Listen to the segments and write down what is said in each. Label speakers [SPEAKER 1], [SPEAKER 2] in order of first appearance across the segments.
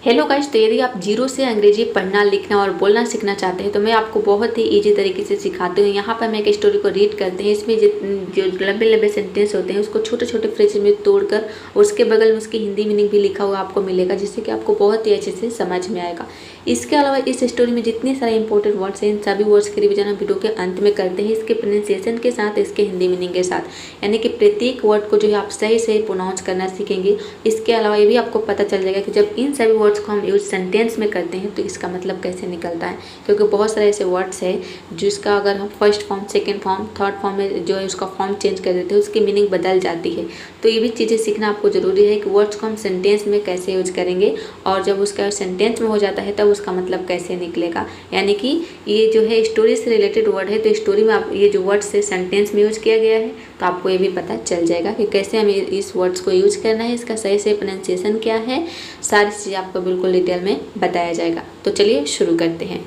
[SPEAKER 1] Hello guys, तो यदि आप जीरो से अंग्रेजी पढ़ना लिखना और बोलना सीखना चाहते हैं तो मैं आपको बहुत ही इजी तरीके से सिखाती हूँ। यहाँ पर हम एक स्टोरी को रीड करते हैं। इसमें जो लंबे लंबे सेंटेंस होते हैं उसको छोटे छोटे फ्रेज में तोड़कर उसके बगल में उसकी हिंदी मीनिंग भी लिखा हुआ आपको मिलेगा, जिससे कि आपको बहुत ही अच्छे से समझ में आएगा। इसके अलावा इस स्टोरी में जितने सारे इंपॉर्टेंट वर्ड्स हैं इन सभी वर्ड्स के रिविजन हम वीडियो के अंत में करते हैं, इसके प्रोनाउंसिएशन के साथ, इसके हिंदी मीनिंग के साथ। यानी कि प्रत्येक वर्ड को जो है आप सही सही प्रोनाउंस करना सीखेंगे। इसके अलावा ये भी आपको पता चल जाएगा कि जब इन सभी वर्ड्स को हम यूज सेंटेंस में करते हैं तो इसका मतलब कैसे निकलता है, क्योंकि बहुत सारे ऐसे वर्ड्स हैं जिसका अगर हम first form, second form, third form में जो है उसका फॉर्म चेंज कर देते हैं उसकी मीनिंग बदल जाती है। तो ये भी चीज़ें सीखना आपको ज़रूरी है कि वर्ड्स को हम सेंटेंस में कैसे यूज करेंगे और जब उसका सेंटेंस में हो जाता है तब उसका मतलब कैसे निकलेगा। यानी कि ये जो है स्टोरी से रिलेटेड वर्ड है, तो स्टोरी में आप ये जो वर्ड्स है सेंटेंस में यूज किया गया है, तो आपको ये भी पता चल जाएगा कि कैसे हमें इस वर्ड्स को यूज करना है, इसका सही से प्रोनाउंसिएशन क्या है, सारी चीज़ें आपको बिल्कुल डिटेल में बताया जाएगा। तो चलिए शुरू करते हैं।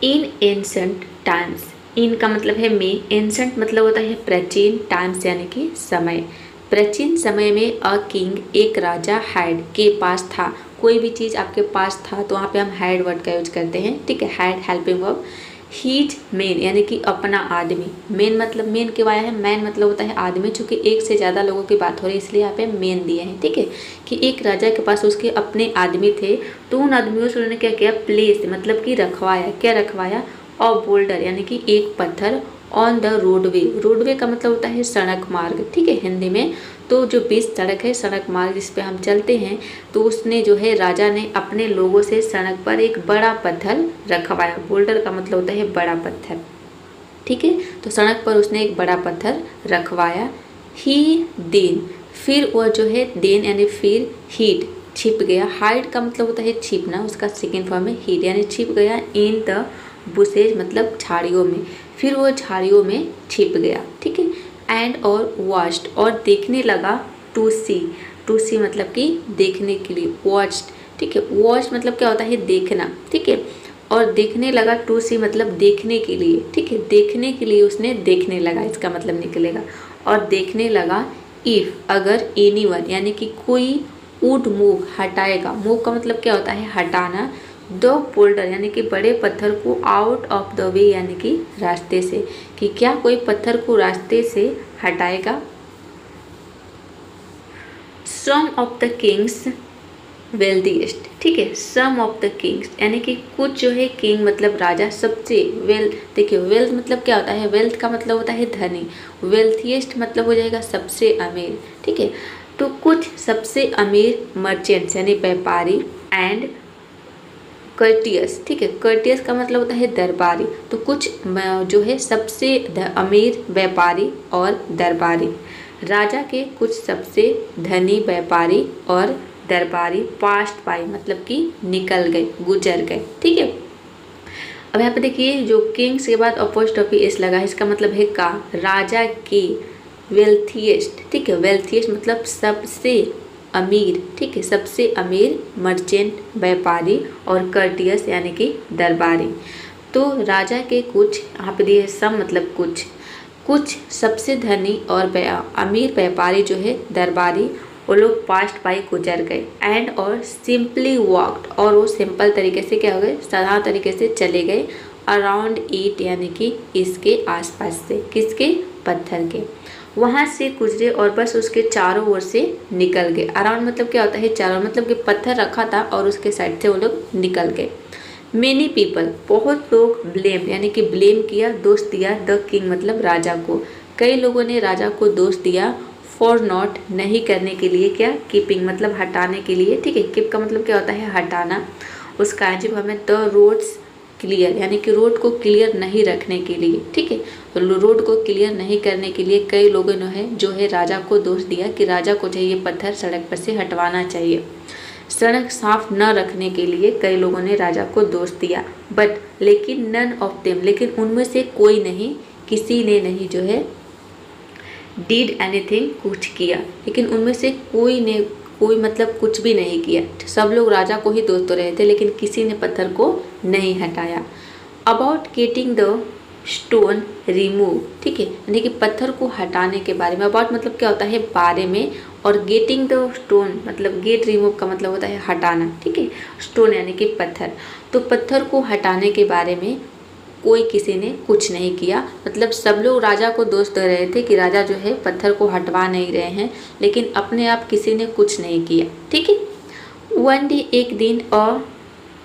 [SPEAKER 1] इन एंशंट टाइम्स, इन का मतलब है में, एंशंट मतलब होता है प्राचीन, टाइम्स यानी कि समय। प्राचीन समय में अ किंग, एक राजा, हैड के पास था। कोई भी चीज़ आपके पास था तो वहाँ पे हम हैड वर्ड का यूज करते हैं, ठीक है। Had helping verb. His main यानी कि अपना आदमी। मेन मतलब मेन क्यों आया है, मैन मतलब होता है आदमी। चूंकि एक से ज़्यादा लोगों की बात हो रही है इसलिए यहाँ पे मेन दिए हैं, ठीक है। कि एक राजा के पास उसके अपने आदमी थे, तो उन आदमियों से उन्होंने क्या किया, प्लेस मतलब कि रखवाया। क्या रखवाया, और बोल्डर यानी कि एक पत्थर, ऑन द रोडवे। रोडवे का मतलब होता है सड़क मार्ग, ठीक है हिंदी में। तो जो बीच सड़क है, सड़क मार्ग जिस पे हम चलते हैं, तो उसने जो है राजा ने अपने लोगों से सड़क पर एक बड़ा पत्थर रखवाया। बोल्डर का मतलब होता है बड़ा पत्थर, ठीक है। तो सड़क पर उसने एक बड़ा पत्थर रखवाया। ही देन, फिर वह जो है देन यानी फिर, हीड छिप गया। हाइड का मतलब होता है छिपना, उसका सेकेंड फॉर्म है हीड यानी छिप गया। इन द बुशेज मतलब झाड़ियों में, फिर वो झाड़ियों में छिप गया, ठीक है। एंड और वॉच्ड और देखने लगा। टू सी, टू सी मतलब कि देखने के लिए, वॉच्ड, ठीक है। वॉच मतलब क्या होता है, देखना, ठीक है। और देखने लगा, टू सी मतलब देखने के लिए, ठीक है। देखने के लिए उसने देखने लगा, इसका मतलब निकलेगा। और देखने लगा इफ़ अगर, एनीवन यानी कि कोई, वुड मूव हटाएगा। मूव का मतलब क्या होता है, हटाना। द बोल्डर यानी कि बड़े पत्थर को, आउट ऑफ द वे यानी कि रास्ते से, कि क्या कोई पत्थर को रास्ते से हटाएगा। सम ऑफ द किंग्स वेल्दीएस्ट, ठीक है। सम ऑफ द किंग्स यानी कि कुछ जो है, किंग मतलब राजा, सबसे वेल्थ, देखिए वेल्थ मतलब क्या होता है, वेल्थ का मतलब होता है धनी। वेल्थीएस्ट मतलब हो जाएगा सबसे अमीर, ठीक है। तो कुछ सबसे अमीर मर्चेंट्स यानी व्यापारी, एंड कर्टियस, ठीक है। कर्टियस का मतलब होता है दरबारी। तो कुछ जो है सबसे अमीर व्यापारी और दरबारी, राजा के कुछ सबसे धनी व्यापारी और दरबारी पास्ट बाय मतलब कि निकल गए, गुजर गए, ठीक है। अब यहाँ पे देखिए जो किंग्स के बाद अपोस्ट्रोफी एस लगा है, इसका मतलब है का, राजा के वेल्थीएस्ट, ठीक है। वेल्थीएस्ट मतलब सबसे अमीर, ठीक है, सबसे अमीर मर्चेंट व्यापारी, और कर्टियस यानी कि दरबारी। तो राजा के कुछ, यहाँ पे दिए सम मतलब कुछ, कुछ सबसे धनी और अमीर व्यापारी जो है दरबारी, वो लोग पास्ट बाई गुजर गए। एंड और सिंपली वॉक्ड और वो सिंपल तरीके से क्या हो गए, साधारण तरीके से चले गए। अराउंड इट यानी कि इसके आसपास से, किसके, पत्थर के, वहाँ से गुजरे और बस उसके चारों ओर से निकल गए। अराउंड मतलब क्या होता है, चारों, मतलब कि पत्थर रखा था और उसके साइड से वो लोग निकल गए। मेनी पीपल, बहुत लोग, ब्लेम यानी कि ब्लेम किया, दोष दिया, द किंग मतलब राजा को। कई लोगों ने राजा को दोष दिया। फॉर नॉट नहीं करने के लिए, क्या, कीपिंग मतलब हटाने के लिए, ठीक है। कीप का मतलब क्या होता है, हटाना। उसका एडजेक्टिव हमें द रोड्स क्लियर यानी कि रोड को क्लियर नहीं रखने के लिए, ठीक है। तो रोड को क्लियर नहीं करने के लिए कई लोगों ने जो है राजा को दोष दिया कि राजा को चाहिए पत्थर सड़क पर से हटवाना चाहिए। सड़क साफ न रखने के लिए कई लोगों ने राजा को दोष दिया। बट लेकिन, नन ऑफ देम लेकिन उनमें से कोई नहीं, किसी ने नहीं जो है, डिड एनीथिंग कुछ किया, लेकिन उनमें से कोई ने, कोई मतलब कुछ भी नहीं किया। सब लोग राजा को ही दोष तो रहे थे लेकिन किसी ने पत्थर को नहीं हटाया। About getting the stone remove, ठीक है, यानी कि पत्थर को हटाने के बारे में। अबाउट मतलब क्या होता है, बारे में, और गेटिंग द स्टोन मतलब गेट रिमूव का मतलब होता है हटाना, ठीक है। स्टोन यानी कि पत्थर, तो पत्थर को हटाने के बारे में कोई किसी ने कुछ नहीं किया। मतलब सब लोग राजा को दोष दे रहे थे कि राजा जो है पत्थर को हटवा नहीं रहे हैं, लेकिन अपने आप किसी ने कुछ नहीं किया, ठीक है। वन डे एक दिन और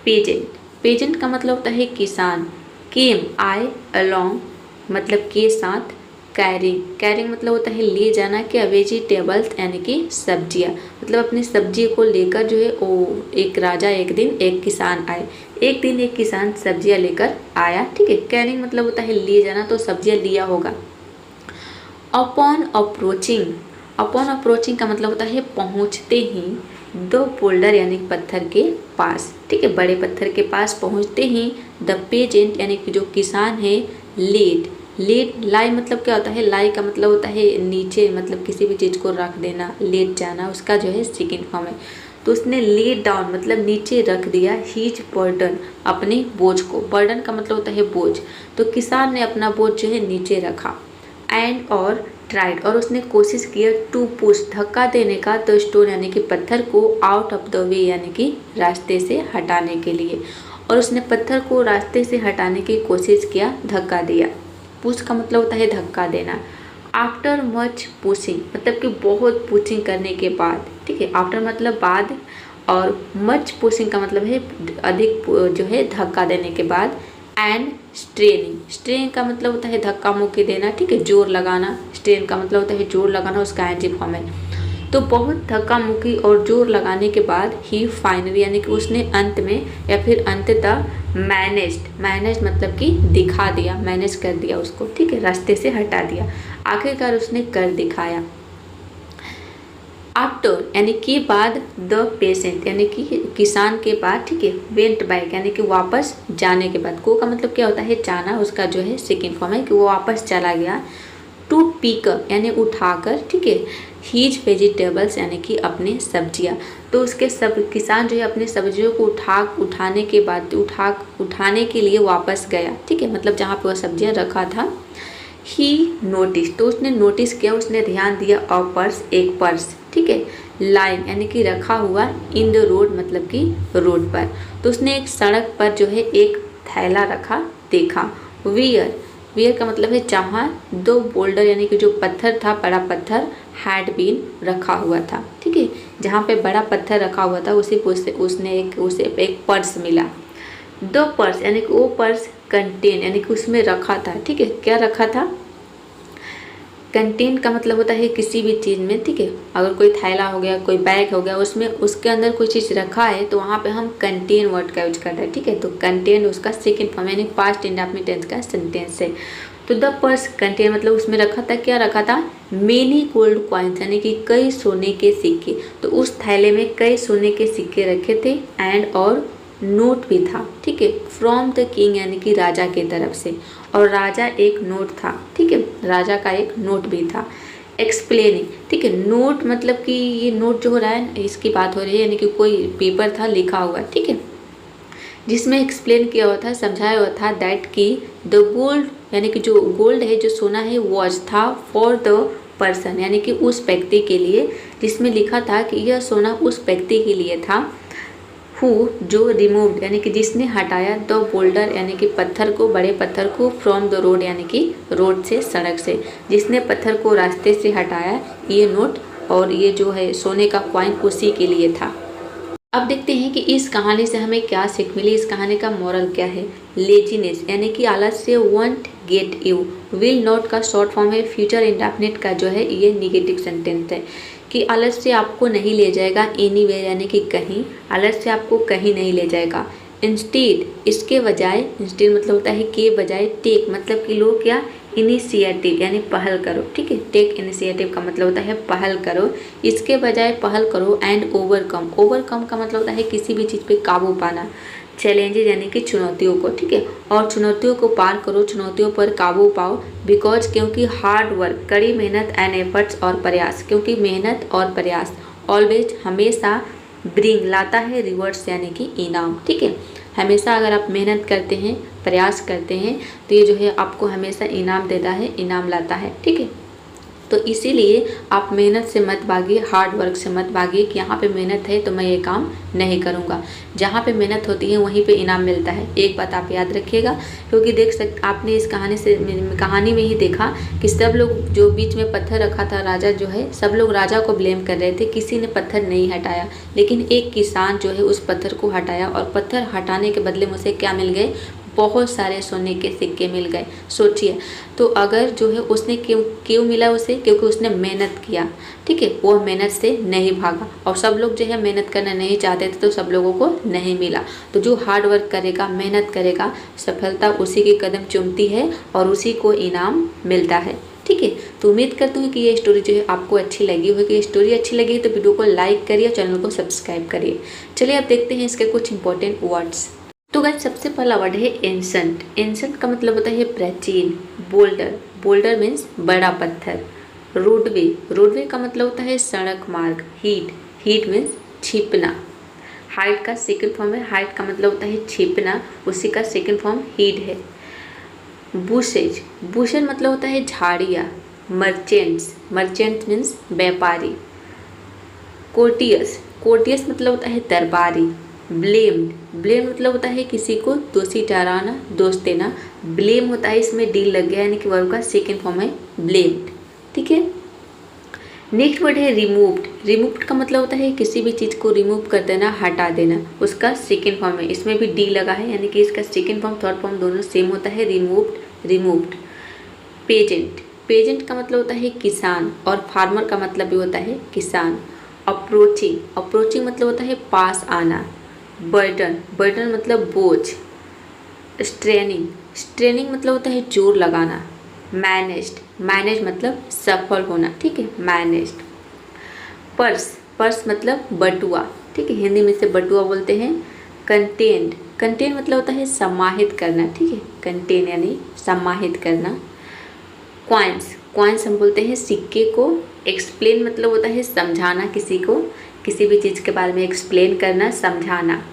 [SPEAKER 1] पेजेंट, पेजेंट का मतलब होता है किसान, केम आए अलोंग मतलब के साथ, कैरिंग, कैरिंग मतलब होता है ले जाना, क्या वेजिटेबल्स यानी कि सब्जियां, मतलब अपनी सब्जी को लेकर जो है वो एक राजा एक दिन एक किसान आए, एक दिन एक किसान सब्जियां लेकर आया, ठीक है। कैरिंग मतलब होता है ले जाना, तो सब्जियां लिया होगा। अपॉन अप्रोचिंग, अपॉन अप्रोचिंग का मतलब होता है पहुंचते ही, द बोल्डर यानी पत्थर के पास, ठीक है, बड़े पत्थर के पास पहुंचते ही द पेजेंट यानी कि जो किसान है लेट, लेट लाई मतलब क्या होता है, लाई का मतलब होता है नीचे, मतलब किसी भी चीज़ को रख देना, लेट जाना, उसका जो है सेकेंड फॉर्म है। तो उसने लेट डाउन मतलब नीचे रख दिया हीज बर्डन अपने बोझ को, बर्डन का मतलब होता है बोझ, तो किसान ने अपना बोझ जो है नीचे रखा। एंड और ट्राइड और उसने कोशिश किया टू पुश धक्का देने का, तो स्टोन यानी कि पत्थर को आउट ऑफ द वे यानी कि रास्ते से हटाने के लिए, और उसने पत्थर को रास्ते से हटाने की कोशिश किया, धक्का दिया। पुश का मतलब होता है धक्का देना। आफ्टर मच पुशिंग मतलब कि बहुत पुशिंग करने के बाद, ठीक है, आफ्टर मतलब बाद, और मच पुशिंग का मतलब है अधिक जो है धक्का देने के बाद। एंड स्ट्रेनिंग, स्ट्रेन का मतलब होता है धक्का मुक्की देना, ठीक है, जोर लगाना, स्ट्रेन का मतलब होता है जोर लगाना, उसका एंटिव फॉर्म है। तो बहुत धक्का मुक्की और जोर लगाने के बाद ही फाइनली यानी कि उसने अंत में या फिर अंततः मैनेज्ड, मैनेज मतलब कि दिखा दिया, मैनेज कर दिया उसको, ठीक है, रास्ते से हटा दिया, आखिरकार उसने कर दिखाया। आफ्टर यानी कि बाद, द पेशेंट यानी कि किसान के बाद, ठीक है, वेंट बैक यानी कि वापस जाने के बाद, को का मतलब क्या होता है जाना, उसका जो है सेकेंड फॉर्म है कि वो वापस चला गया। टू पिक अप यानी उठाकर, ठीक है, हीज वेजिटेबल्स यानी कि अपने सब्जियां, तो उसके सब किसान जो है अपने सब्जियों को उठाने के बाद उठाने के लिए वापस गया, ठीक है, मतलब जहाँ पे वह सब्जियां रखा था। ही नोटिस तो उसने नोटिस किया, उसने ध्यान दिया, अ पर्स एक पर्स, ठीक है, लाइन यानी कि रखा हुआ, इन द रोड मतलब कि रोड पर, तो उसने एक सड़क पर जो है एक थैला रखा देखा। वियर, वियर का मतलब है जहाँ, दो बोल्डर यानी कि जो पत्थर था, बड़ा पत्थर, हैड बीन रखा हुआ था, ठीक है, जहाँ पे बड़ा पत्थर रखा हुआ था उसी पे उसे एक पर्स मिला। द पर्स यानी कि वो पर्स कंटेन यानी कि उसमें रखा था, ठीक है, क्या रखा था, कंटेन का मतलब होता है किसी भी चीज़ में, ठीक है, अगर कोई थैला हो गया, कोई बैग हो गया, उसमें उसके अंदर कोई चीज़ रखा है तो वहाँ पे हम कंटेन वर्ड का यूज करते हैं, ठीक है, तो कंटेन उसका सेकेंड फॉर्म यानी पास्ट इंडेफिनिट टेंस का सेंटेंस है। तो द पर्स कंटेन मतलब उसमें रखा था, क्या रखा था, मेनी गोल्ड कॉइन्स यानी कि कई सोने के सिक्के, तो उस थैले में कई सोने के सिक्के रखे थे। एंड और नोट भी था, ठीक है, फ्रॉम द किंग यानी कि राजा की तरफ से, और राजा एक नोट था, ठीक है, राजा का एक नोट भी था। एक्सप्लेनिंग, ठीक है, नोट मतलब कि ये नोट जो हो रहा है इसकी बात हो रही है, यानी कि कोई पेपर था लिखा हुआ, ठीक है, जिसमें एक्सप्लेन किया हुआ था, समझाया हुआ था दैट कि द गोल्ड यानी कि जो गोल्ड है, जो सोना है, वॉज था फॉर द पर्सन यानी कि उस व्यक्ति के लिए, जिसमें लिखा था कि यह सोना उस व्यक्ति के लिए था, हु जो रिमूव्ड यानी कि जिसने हटाया, द बोल्डर यानी कि पत्थर को, बड़े पत्थर को, फ्रॉम द रोड यानी कि रोड से, सड़क से, जिसने पत्थर को रास्ते से हटाया, ये नोट और ये जो है सोने का कॉइन उसी के लिए था। अब देखते हैं कि इस कहानी से हमें क्या सीख मिली, इस कहानी का मोरल क्या है। लेजीनेस यानी कि आलस्य, want get you, will not का शॉर्ट फॉर्म है, फ्यूचर इंडेफिनिट का जो है ये निगेटिव सेंटेंस है कि आलस्य आपको नहीं ले जाएगा एनीवेयर यानी कि कहीं, आलस्य आपको कहीं नहीं ले जाएगा। इंस्टेड इसके बजाय, इंस्टेड मतलब होता है के बजाय, टेक मतलब कि लो क्या, इनिशिएटिव यानी पहल करो, ठीक है, टेक इनिशिएटिव का मतलब होता है पहल करो, इसके बजाय पहल करो। एंड ओवरकम, ओवरकम का मतलब होता है किसी भी चीज़ पे काबू पाना, चैलेंजेस यानी कि चुनौतियों को, ठीक है, और चुनौतियों को पार करो, चुनौतियों पर काबू पाओ। बिकॉज क्योंकि हार्ड वर्क, कड़ी मेहनत, एंड एफर्ट्स और प्रयास, क्योंकि मेहनत और प्रयास, ऑलवेज हमेशा, ब्रिंग लाता है, रिवर्ड्स यानी कि इनाम, ठीक है, हमेशा अगर आप मेहनत करते हैं, प्रयास करते हैं तो ये जो है आपको हमेशा इनाम देता है, इनाम लाता है, ठीक है। तो इसीलिए आप मेहनत से मत भागिए, हार्ड वर्क से मत भागिए कि यहाँ पे मेहनत है तो मैं ये काम नहीं करूँगा। जहाँ पे मेहनत होती है वहीं पे इनाम मिलता है, एक बात आप याद रखिएगा। क्योंकि देख सकते आपने इस कहानी में ही देखा कि सब लोग जो बीच में पत्थर रखा था, राजा जो है, सब लोग राजा को ब्लेम कर रहे थे, किसी ने पत्थर नहीं हटाया, लेकिन एक किसान जो है उस पत्थर को हटाया और पत्थर हटाने के बदले में उसे क्या मिल गए, बहुत सारे सोने के सिक्के मिल गए। सोचिए, तो अगर जो है उसने क्यों मिला उसे, क्योंकि उसने मेहनत किया, ठीक है, वो मेहनत से नहीं भागा। और सब लोग जो है मेहनत करना नहीं चाहते थे तो सब लोगों को नहीं मिला। तो जो हार्ड वर्क करेगा, मेहनत करेगा, सफलता उसी के कदम चूमती है और उसी को इनाम मिलता है। ठीक है, तो उम्मीद करती हूँ कि ये स्टोरी जो है आपको अच्छी लगी होगी। स्टोरी अच्छी लगी तो वीडियो को लाइक करिए, चैनल को सब्सक्राइब करिए। चलिए अब देखते हैं इसके कुछ इंपॉर्टेंट वर्ड्स। तो गाइस सबसे पहला वर्ड है एंशंट। एंशंट का मतलब होता है प्राचीन। बोल्डर, बोल्डर मीन्स बड़ा पत्थर। रोडवे, रोडवे का मतलब होता है सड़क मार्ग। हीट, हीट मीन्स छिपना। हाइट का सेकंड फॉर्म है, हाइट का मतलब होता है छिपना, उसी का सेकंड फॉर्म हीट है। बुशेज, बुशेज मतलब होता है झाड़ियाँ। मर्चेंट्स, मर्चेंट मीन्स व्यापारी। कोर्टियस, कोर्टियस मतलब होता है दरबारी। ब्लेम्ड, ब्लेम मतलब होता है किसी को दोषी ठहराना, दोष देना। ब्लेम होता है, इसमें डी लग गया, यानी कि वर्ब का सेकंड फॉर्म है ब्लेम्ड। ठीक है, नेक्स्ट वर्ड है रिमूव्ड। रिमूव्ड का मतलब होता है किसी भी चीज़ को रिमूव कर देना, हटा देना, उसका सेकंड फॉर्म है, इसमें भी डी लगा है, यानी कि इसका सेकंड फॉर्म थर्ड फॉर्म दोनों सेम होता है, रिमूव्ड, रिमूव्ड। पेजेंट, पेजेंट का मतलब होता है किसान और फार्मर का मतलब भी होता है किसान। अप्रोचिंग, अप्रोचिंग मतलब होता है पास आना। बर्डन, बर्डन मतलब बोझ। स्ट्रेनिंग, स्ट्रेनिंग मतलब होता है जोर लगाना। मैनेज्ड, मैनेज मतलब सफल होना, ठीक है, मैनेज्ड। पर्स, पर्स मतलब बटुआ, ठीक है, हिंदी में से बटुआ बोलते हैं। कंटेंट, कंटेंट मतलब होता है समाहित करना, ठीक है, कंटेन यानी समाहित करना। क्वाइंस, क्वाइंस हम बोलते हैं सिक्के को। एक्सप्लेन मतलब होता है समझाना किसी को, किसी भी चीज़ के बारे में एक्सप्लेन करना, समझाना।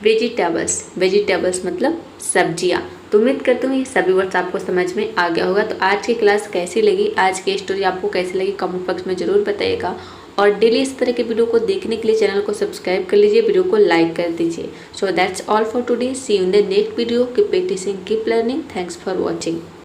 [SPEAKER 1] वेजिटेबल्स, वेजिटेबल्स मतलब सब्जियां। तो उम्मीद करती हूँ ये सभी वर्ड्स आपको समझ में आ गया होगा। तो आज की क्लास कैसी लगी, आज की स्टोरी आपको कैसी लगी, कमेंट बॉक्स में ज़रूर बताइएगा। और डेली इस तरह के वीडियो को देखने के लिए चैनल को सब्सक्राइब कर लीजिए, वीडियो को लाइक कर दीजिए। So that's all for today, see you in the next video. Keep practicing, keep learning, thanks for watching.